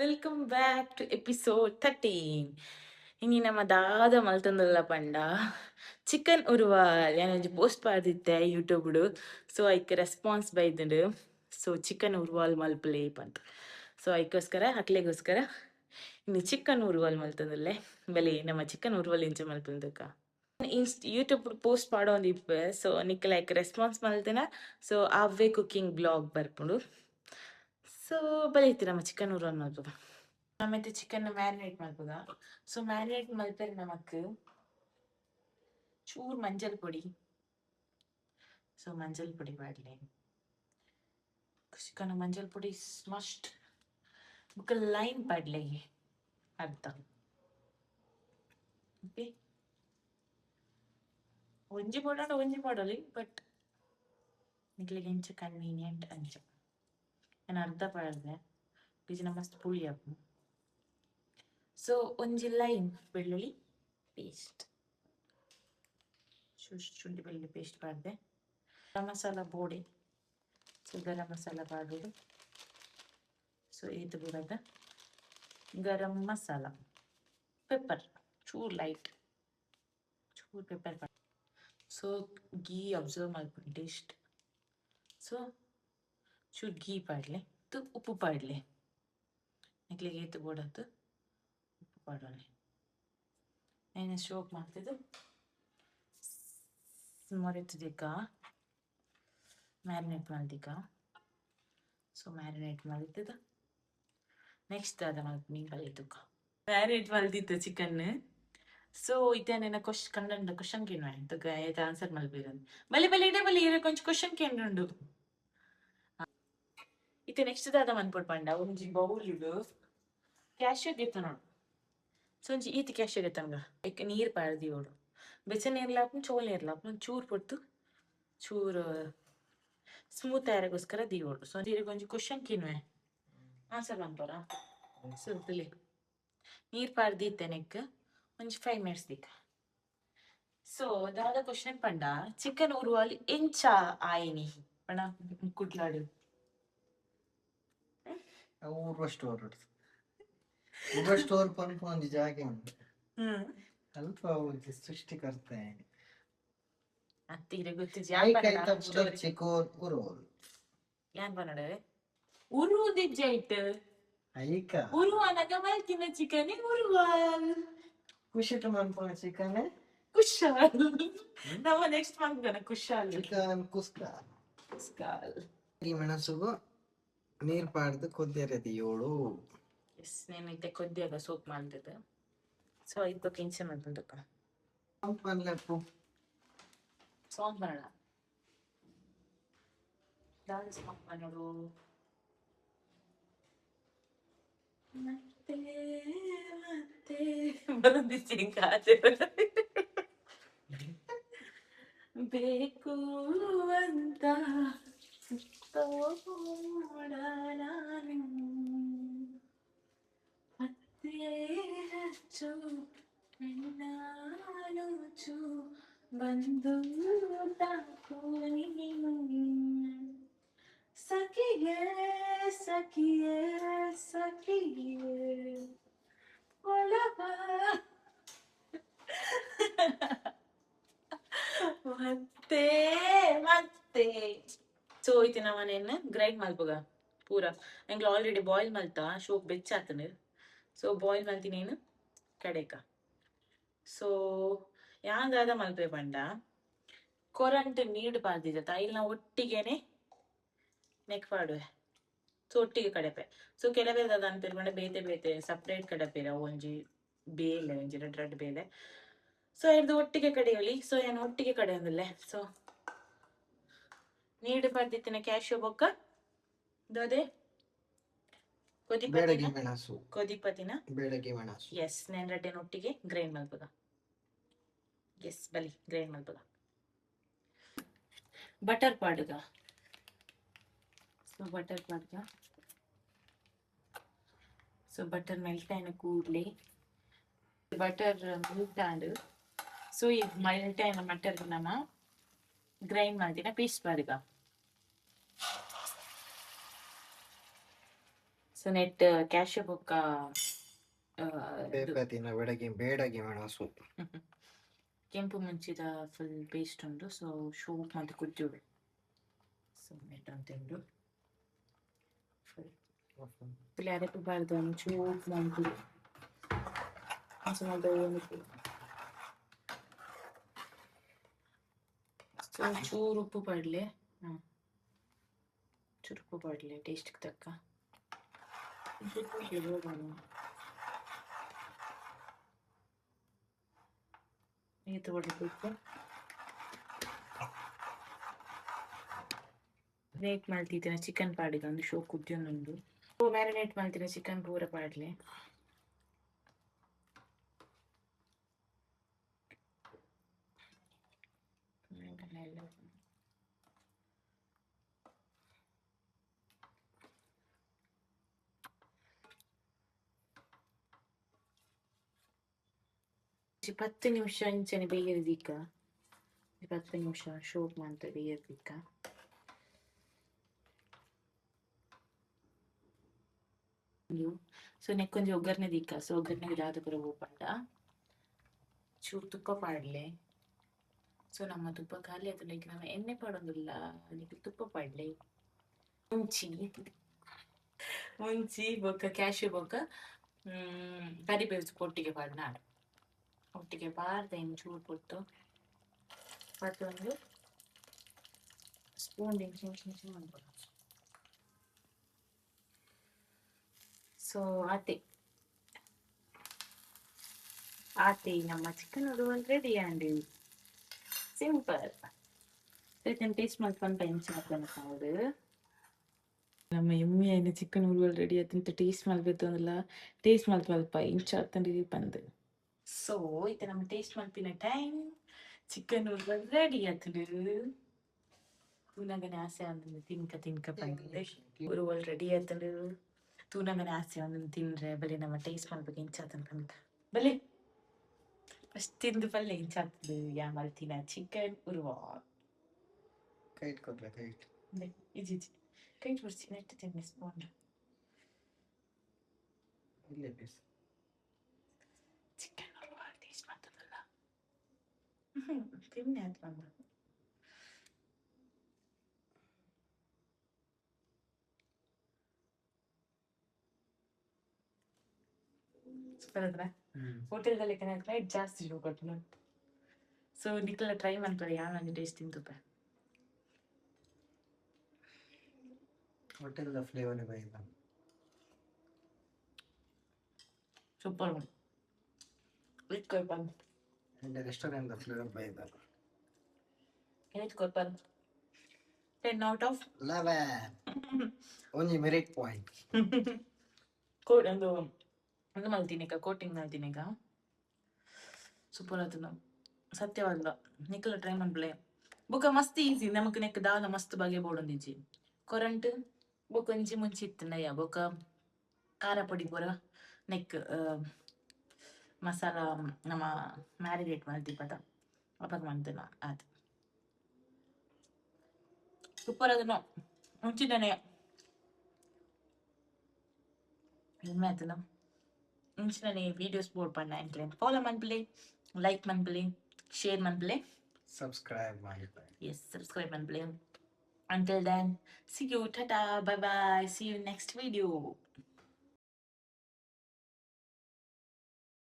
Welcome back to episode 13. ಇನಿ ನಮ್ಮ ದಾದ ಮಲ್ತಂದಲ್ಲ ಪಂಡ ಚಿಕನ್ ಉರುವಾಲ್ ಏನೊಂಜಿ ಪೋಸ್ಟ್ ಪಾರ್ದಿತ್ತೆ ಯೂಟ್ಯೂಬ್ಡು. ಸೊ ಐಕ್ ರೆಸ್ಪಾನ್ಸ್ ಬೈದುಂಡು. ಸೊ ಚಿಕನ್ ಉರುವಾಲ್ ಮಲ್ಪಲೆ ಪಂತ. ಸೊ ಐಕೋಸ್ಕರ ಅಕ್ಲೆಗೋಸ್ಕರ ಇನ್ನು ಚಿಕನ್ ಉರುವಾಲ್ ಮಲ್ತಂದಲ್ಲೇ ಬಲೆ ನಮ್ಮ ಚಿಕನ್ ಉರುವಾಲ್ ಇಂಚ ಮಲ್ಪಂದಕ್ಕ ಯೂಟ್ಯೂಬ್ ಪೋಸ್ಟ್ ಪಾಡೋ ಒಂದು ಇಪ್ಪೆ. ಸೊ ನಿಕ್ ಲೈಕ್ ರೆಸ್ಪಾನ್ಸ್ ಮಲ್ತಿನ. ಸೊ ಅವೇ ಕುಕಿಂಗ್ ಬ್ಲಾಗ್ ಬರ್ಪುಂಡು. ಸೊ ಬಲೆ ಇತ್ತು ನಮ್ಮ ಚಿಕನ್ ಉರುವಾಲ್ ಮಲ್ಪದ. ಮತ್ತೆ ಚಿಕನ್ ಮ್ಯಾರಿನೇಟ್ ಮಾಡ್ಬೋದ. ಸೊ ಮ್ಯಾರಿನೇಟ್ ಮಲ್ಪರೆ ನಮಕ್ ಚೂರ್ ಮಂಜಲ್ ಪೊಡಿ. ಸೊ ಮಂಜಲ್ ಪೊಡಿ ಮಾಡ್ಲಿ ಚಿಕನ್ ಮಂಜಲ್ ಪೊಡಿ ಮಸ್ಟ್. ಬುಕ್ಕ ಲೈಮ್ ಪಾಡ್ಲೆ ಅರ್ಧ. ಓಕೆ, ಒಂಜಿ ಪೌಡರ್ ಒಂಜಿ ಮಾಡಲಿ ಬಟ್ ನಿಕ್ಲಿಗೆ ಇಂಚ ಕನ್ವೀನಿಯಂಟ್ ಅಂಚ ನಾನು ಅರ್ಧ ಪಾಡ್ದೆ ಬೀಜನ ಮಸ್ತ್ ಪುಳಿ ಹಾಕು. ಸೊ ಒಂಜಿ ಲೈಮ್ ಬೆಳ್ಳುಳ್ಳಿ ಪೇಸ್ಟ್, ಶುಂಠಿ ಬೆಳ್ಳುಳ್ಳಿ paste ಪಾಡ್ದೆ. Garam masala ಬೋಡೆ. So garam masala ಪಾಡೋದು. So ಇದು ಬುಡದ ಗರಂ ಮಸಾಲ, ಪೆಪ್ಪರ್ ಚೂರ್ ಲೈಟ್, ಚೂರ್ ಪೆಪ್ಪರ್. ಸೊ ಗೀ ಅಬ್ಸರ್ವ್ ಮಾಡ್ಕೊಂಡು ಟೇಸ್ಟ್. ಸೊ ಚೂರ್ ಗೀ ಪಾಡ್ಲೆ ಉಪ್ಪು ಪಾಡ್ಲೆ ನಿಕ್ಲಿಗೆ ಏತು ಬೋಡತ್ತು ಉಪ್ಪು ಪಾಡೋಣ. ಏನು ಶೋಕ್ ಮಾಡ್ತಿದ್ದು ಮೊರೆತದಿಕ್ಕ ಮ್ಯಾರಿನೇಟ್ ಮಾಡ್ದಿಕ್ಕ. ಸೊ ಮ್ಯಾರಿನೇಟ್ ಮಾಡಿದ್ದದ ನೆಕ್ಸ್ಟ್ ಅದ ಮೀನ್ ಕಲಿತುಕ್ಕ ಮ್ಯಾರಿನೇಟ್ ಮಲ್ದಿತ್ತು ಚಿಕನ್. ಸೊ ಇದೇನ ಕಂಡ ಕ್ವಶನ್ ಕೇನು ತುಕ ಏತ ಆನ್ಸರ್ ಮಲ್ಬೇರನ್ ಬಲಿ ಬಲಿ ಇಡೆ ಬಲಿ ಕೊಂಚ ಕ್ವಶನ್ ಕೇಂದ್ರುಂಡು. ಇತ್ತೆ ನೆಕ್ಸ್ಟ್ ದಾದ ಮನ್ಪೊಡ್ ಪಂಡ ಒಂಜಿ ಬೌಲ್ ಇಡು ಕ್ಯಾಶ್ಯೂ ಗೆತ್ತ ನೋಡು. ಸೊ ಒಂಜಿ ಈತ್ ಕ್ಯಾಶ್ಯೂ ಗೆತ್ತನ್ಗ ಐಕ್ ನೀರ್ ಪಾಡ್ದಿ ಓಡು. ಬೆಚ್ಚ ನೀರ್ಲಾಪು ಚೋಲ್ ನೀರ್ಲಾಪು ಚೂರ್ ಪೊಡ್ತು ಚೂರ್ ಸ್ಮೂತ್ ಆಯರಗೋಸ್ಕರ ದೀವೋಡು. ಸೊ ಒಂಜಿ ಕ್ವಶನ್ ಕೇನು ಆನ್ಸರ್ ಮನ್ಪರ. ಸೊ ತಿಳಿ ನೀರ್ ಪಾಡ್ದಿತ್ತೆ ನೆಕ್ ಒಂಜಿ 5 minutes ದಿಕ್ಕ. ಸೊ ದಾದ ಕ್ವಶನ್ ಪಂಡ ಚಿಕನ್ ಉರುವಾಲ್ ಎಂಚ ಆಯಿನಿ ಪಂಡ ಕುಡ್ಲಾಡು ಊರ್ವ ಸ್ಟೋರ್ ಪನ್ಪ ಒಂಜಿ ಜಾಗೆ ಉಂಟು ಅಲ್ಪ ಒಂಜಿ ಸೃಷ್ಟಿಕರ್ತ ಅತ್ತಿರ ಗೊತ್ತು ಚಿಕೋನ್ ಉರುವಲ್ ಯಾನ್ ಪನ್ನಡ ಉರುವುದಿಜ್ಜ ಇಟ್ಟು ಐಕ ಉರುವನಗ ಮಲ್ತಿನ ಚಿಕನ್ ಉರುವಾಲ್ ಕುಶಿಟ್ ಮನ್ಪುನ ಚಿಕನ್ ಕುಶಾಲ್. ನಮ್ಮ ನೆಕ್ಸ್ಟ್ ಮನ್ಪುನ ಕುಶಾಲ್ ಚಿಕನ್ ಕುಸ್ಕಾಲ್ ಮೆಣಸುಗು ನೀರ್ ಪಾಡ್ದು ಕೊದ್ದಿರದಿ ಏಳು. ಎಸ್ ನೇನೈತೆ ಕೊದ್ದಿಯಾಗ ಸೋಪ್ ಮಾಡ್ತದೆ. ಸೊ ಐದು ಕೆಂಚ ಮಾಡ್ತಕ್ಕ ಪನ್ಲೆಪ್ಪು ಸಾಂಗ್ ಬರೋಣ ಡಾನ್ಸ್ ಮಾಡೋದು. ಮತ್ತೆ ಮತ್ತೆ ಬರೋದಿಕ್ಕೆ ಬೇಕು ಅಂತ ಮತ್ತೆ ಹೆಚ್ಚು ನಾನುಚು ಬಂದು ತಾಕು ನೀನು ಸಖಿಯೇ ಸಖಿಯೇ ಸಖಿಯೇ ಒಳಗ ಮತ್ತೆ ಮತ್ತೆ. ಸೊ ಐತಿ ನಾವೇನು ಗ್ರೈಂಡ್ ಮಲ್ಪಗ ಪೂರ ನಂಗೆ ಆಲ್ರೆಡಿ ಬಾಯ್ಲ್ ಮಲ್ತಾ ಶೋಕ್ ಬೆಚ್ಚಾತನು. ಸೊ ಬಾಯ್ಲ್ ಮಲ್ತಿನೇನು ಕಡೆಕ. ಸೊ ಯಾಂದಾದ ಮಲ್ಪೆ ಪಂಡ ಕೊರಂಟ್ ನೀಡ್ ಪಾರ್ದಿದ್ದ ಇಲ್ಲಿ ನಾವು ಒಟ್ಟಿಗೆನೆ ನೆಕ್ ಪಾಡುವೆ. ಸೊ ಒಟ್ಟಿಗೆ ಕಡೆಪೆ. ಸೊ ಕೆಲವೇ ಅದ ಅನ್ಪಿರ್ಕೊಂಡೆ ಬೇತೆ ಬೇತೆ ಸಪ್ರೇಟ್ ಕಡಪೆರ ಒಂಜಿ ಬೇಲೆ ಒಂಜಿ ರೆಡ್ ಬೇಲೆ. ಸೊ ಇದು ಒಟ್ಟಿಗೆ ಕಡೆಯಲಿ. ಸೊ ಏನು ಒಟ್ಟಿಗೆ ಕಡೆ ಅಂದಲ್ಲೇ. ಸೊ ನೀಡು ಪಾಡ್ದಿತ್ತಿನ ಕ್ಯಾಶ್ಯೂ ಬೊಕ್ಕ ದೋದೆ ಕೊದಿಪತಿನ ಎಸ್ ನೇನ್ ರಡ್ಡೆನ ಒಟ್ಟಿಗೆ ಗ್ರೈಂಡ್ ಮಲ್ಪದ. ಎಸ್ ಬಲಿ ಗ್ರೈಂಡ್ ಮಲ್ಪದ. ಬಟರ್ ಪಾಡುಗ. ಸೊ ಬಟರ್ ಪಾಡ್ಗ. ಸೊ ಬಟರ್ ಮೆಲ್ಟ್ ಆಯ್ನ ಕೂಡ್ಲೆ ಬಟರ್ ಮೆಲ್ಟ್ ಆಂಡ್ ಸೊ ಈ ಮೆಲ್ಟ್ ಆಯ್ನ ಬಟರ್ ನಮ್ಮ ಗ್ರೈಂಡ್ ಮಾಡ್ದಿನ ಪೇಸ್ಟ್ ಪಾಡುಗ. ಸೊ ನೆಟ್ ಕ್ಯಾಶ್ ಬೊಕ್ಕ ಬೇಪತಿನ ಬೆಡಗಿ ಬೇಡಗಿ ಮೆಣಸು ಕೆಂಪು ಮುಂಚಿದ ಫುಲ್ ಪೇಸ್ಟ್ ಉಂಡು ಸೊ ಶೋಪ್ ಮತ್ತು ಕುಜ್ಜುಡು ಸೊ ನೆಟ್ ಅಂತಂದು ಫುಲ್ ಅರೆಪು ಬಾರ್ದು ಶೋಪ್ ಮಂತು ಚೂರು ಉಪ್ಪು ಪಡ್ಲೆ ಚೂರು ಉಪ್ಪು ಪಡ್ಲೆ ಟೇಸ್ಟ್ಗೆ ತಕ್ಕ ಇದು ಹೊಡೆದ್ಬಿಟ್ಟು ಮ್ಯಾರಿನೇಟ್ ಮಾಡ್ತಿದ್ದೇನೆ ಚಿಕನ್ ಪಾಡಿಗೆ ಒಂದು ಶೋ ಕುದ್ದಿಯೊಂದುಂಡು ಮ್ಯಾರಿನೇಟ್ ಮಾಡ್ತೀನಿ ಚಿಕನ್ ಪೂರ ಪಾಡ್ಲೆ ci 10 ನಿಮಿಷ ಇಂಚನೆ ಬೇಯರ್ದಿಕ್ಕ 10 ನಿಮಿಷ ಶೋಪ್ ಅಂತ ಬೇಯರ್ದಿಕ್ಕ ಸೊ ನೆಕ್ಕೊಂಜಿ ಒಗ್ಗರಣೆ ದಿಕ್ಕ ಸೊ ಒಗ್ಗರಣೆಗೆ ದಾದ ಪುರ ಬೋಪಂಡ ಚೂರು ತುಪ್ಪ ಪಾಡ್ಲೆ ಸೊ ನಮ್ಮ ತುಪ್ಪ ಖಾಲಿ ಆದ ನಮ್ಮ ಎಣ್ಣೆ ಪಾಡೋದಿಲ್ಲ ಅದಕ್ಕೆ ತುಪ್ಪ ಪಾಡ್ಲೆ ಮುಂಚಿ ಬೊಕ್ಕ ಕ್ಯಾಶ್ಯೂ ಬೊಕ್ಕ ಕರಿಬೇವು ಒಟ್ಟಿಗೆ ಪಾಡ್ನಾಡು ಒಟ್ಟಿಗೆ ಬಾರ್ದೆ ಚೂರು ಕೊಟ್ಟು ಮತ್ತೊಂದು ಸ್ಪೂನ್ ಮಾಡ್ಬೋದು ಸೊ ಆತೆ ನಮ್ಮ ಚಿಕನ್ ರೆಡಿ ಅಂడి ಸಿಂಪಲ್ ಇದನ್ನು ಟೇಸ್ಟ್ ಮಾಡ್ಕೊಂಡು ಎಂಚ ಮಾಡ್ಕೊಂಡು ನಮ್ಮ ಎಮ್ಮೆ అయిన ಚಿಕನ್ ಉರುವಲ್ ರೆಡಿ ಆಯ್ತು ಟೇಸ್ಟ್ ಮಾಡ್ಬೇಕು ಅಂದಲ್ಲ ಟೇಸ್ಟ್ ಮಾಡ್ಲ್ಪ ಇಂಚ ಹತ್ತಂಡಿ ಬಂದು ಸೊ ಇದು ನಮ್ಮ ಟೇಸ್ಟ್ ಮಾಡ್ತಿನ ಟೈಮ್ ಚಿಕನ್ ಉರುವಲ್ ರೆಡಿ ಆಯ್ತು ತೂನಗನೆ ಆಸೆ ಅಂದ್ ತಿನ್ಕ ಬಂದಿದೆ ಉರುವಲ್ ರೆಡಿ ಆಯ್ತು ತೂನಗನೆ ಆಸೆ ಅಂದ್ ತಿನ್ರೆ ಬಲೆ ನಮ್ಮ ಟೇಸ್ಟ್ ಮಾಡ್ಬೇಕು ಇಂಚ ಅಂತ ಬಲೆ ಅಷ್ಟು ತಿಂದು ಬಲ್ಲೆ ಇಂಚ ಆಗ್ತದೆ ಯಾ ಮಾಡ್ತೀನ ಚಿಕನ್ ಉರುವಲ್ ಕೈ ಇಟ್ಕೊಡ್ರೆ ಕೈ ಇಜಿ ಕೈ ತೋರಿಸಿ ನೆಟ್ಟು ತಿನ್ನಿ ಸ್ಪೂನ್ ಇಲ್ಲೇ ಪೀಸ್ ಚಿಕನ್ ಉರುವಲ್ ಟೇಸ್ಟ್ ಮಾಡ್ತದಲ್ಲ ತಿನ್ನೆ ಅಂತ ಬಂದ ಸೂಪರ್ ಅದ್ರ ಹೋಟೆಲ್ದಲ್ಲಿ ರೇಟ್ ಜಾಸ್ತಿ ಕೊಟ್ಟು ಸೊ ನಿಕ್ಲೆಲ್ಲ ಟ್ರೈ ಮಾಡ್ತಾರೆ ಯಾವ ನನಗೆ ಟೇಸ್ಟ್ ತಿಂತುಪ್ಪ ಹೋಟೆಲ್ದ ಫ್ಲೇವರ್ ಬೈದ ಸೂಪರ್ ಇಟ್ಕೊಳ್ ಬಂದು എൻ്റെ ರೆಸ್ಟೋರೆಂಟ್ ಫ್ಲೇವರ್ ಬೈದ 10 out of 11 only merit point ಒಂದು ಮಲ್ತೀನಿ ಈಗ ಕೋಟಿಂಗ್ ಮಾಡ್ತೀನಿ ಈಗ ಸೂಪರ್ ಆಯ್ತು ನಾವು ಸತ್ಯವಾದ ನಿಕ್ಕಲ ಟ್ರೈ ಮಾಡ್ಬಳೆ ಬುಕ್ಕ ಮಸ್ತ್ ಈಸಿ ನಮಕ್ ನೆಕ್ ದಾದ ಮಸ್ತ್ ಬಗೆ ಬೋಡೊಂದಿಜ್ಜಿ ಕೊರಂಟ್ ಬೊಕ್ಕ ಒಂಜಿ ಮುಂಚೆ ಇತ್ತಂಡಯ್ಯ ಬೊಕ್ಕ ಖಾರ ಪೊಡಿ ಪೂರ ನೆಕ್ ಮಸಾಲ ನಮ್ಮ ಮ್ಯಾರಿನೇಟ್ ಮಾಡ್ತಿಪ್ಪದ ಅಪ್ಪ ಮಾಡ್ತೇನೆ ಅದು ಸೂಪರ್ ಅದನ್ನು ಮುಂಚಿದ್ದಾನೆ ಹೆಮ್ಮೆ ಆಯ್ತದ ಮುಂಚಿನ வீடியோஸ் போட் பண்ண என்கிட்ட ஃபாலோ பண்ணப்ளே லைக் பண்ணப்ளே ஷேர் பண்ணப்ளே subscribe பண்ணப்ளே yes subscribe பண்ணப்ளே until then see you tata bye bye see you next video